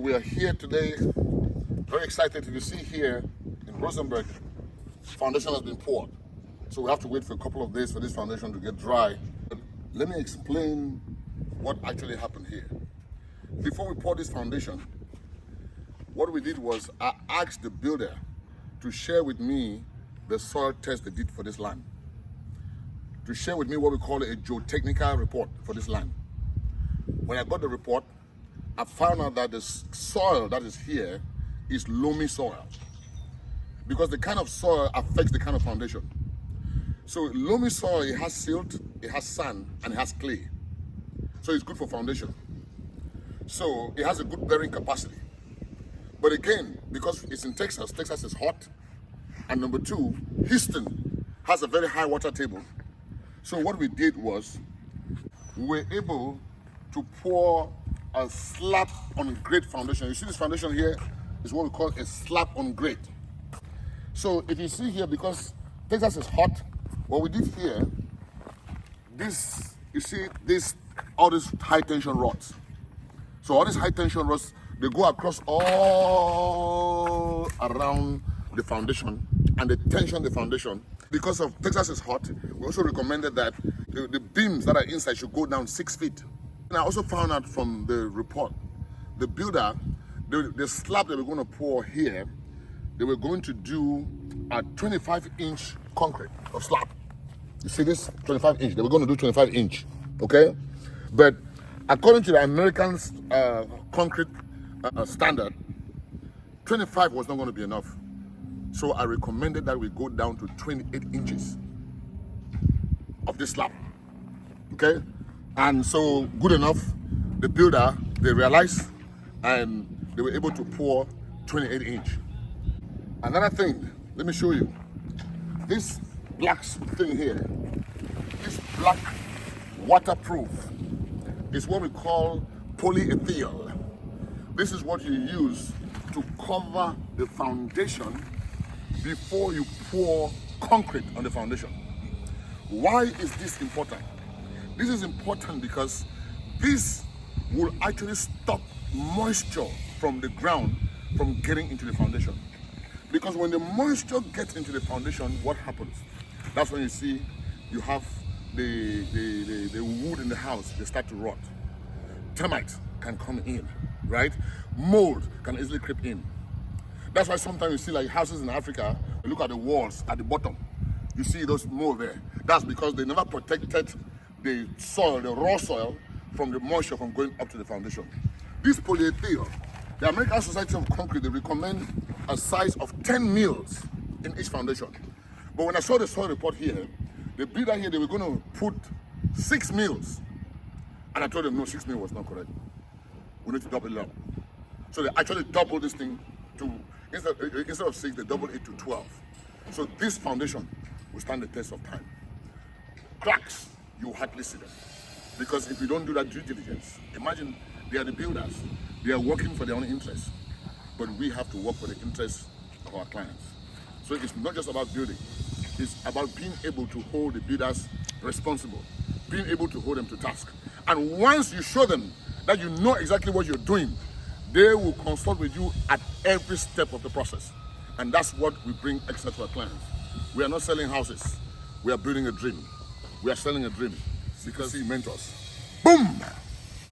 we are here today, very excited. You see here in Rosenberg, foundation has been poured. So we have to wait for a couple of days for this foundation to get dry. But let me explain what actually happened here. Before we poured this foundation, what we did was I asked the builder to share with me the soil test they did for this land, to share with me what we call a geotechnical report for this land. When I got the report, I found out that the soil that is here is loamy soil, because the kind of soil affects the kind of foundation. So loamy soil, it has silt, it has sand, and it has clay. So it's good for foundation. So it has a good bearing capacity. But again, because it's in Texas, Texas is hot. And number two, Houston has a very high water table. So what we did was, we were able to pour a slab on grade foundation. You see this foundation here is what we call a slab on grade. So if you see here, because Texas is hot, what we did here, this, you see this, all these high tension rods. So all these high tension rods, they go across all around the foundation and they tension the foundation. Because of Texas is hot, we also recommended that the beams that are inside should go down 6 feet. And I also found out from the report, the builder, the slab that we're going to pour here, they were going to do a 25-inch concrete of slab. You see this 25-inch? They were going to do 25-inch, okay? But according to the American concrete standard, 25 was not going to be enough. So I recommended that we go down to 28 inches of this slab, okay? And so good enough, the builder, they realized and they were able to pour 28 inch. Another thing, let me show you. This black thing here, this black waterproof is what we call polyethyl. This is what you use to cover the foundation before you pour concrete on the foundation. Why is this important? This is important because this will actually stop moisture from the ground from getting into the foundation. Because when the moisture gets into the foundation, what happens? That's when you see you have the wood in the house, they start to rot. Termites can come in, right? Mold can easily creep in. That's why sometimes you see like houses in Africa, you look at the walls at the bottom, you see those mold there. That's because they never protected the soil, the raw soil, from the moisture from going up to the foundation. This polyethyl, the American Society of Concrete, they recommend a size of 10 mils in each foundation. But when I saw the soil report here, the builder here, they were going to put 6 mils. And I told them, no, 6 mils was not correct. We need to double it up. So they actually doubled this thing to, instead of 6, they doubled it to 12. So this foundation will stand the test of time. Cracks, you hardly see them. Because if you don't do that due diligence, imagine they are the builders. They are working for their own interests. But we have to work for the interests of our clients. So it's not just about building. It's about being able to hold the builders responsible, being able to hold them to task. And once you show them that you know exactly what you're doing, they will consult with you at every step of the process. And that's what we bring extra to our clients. We are not selling houses. We are building a dream. We are selling a dream. Because he mentors. Boom!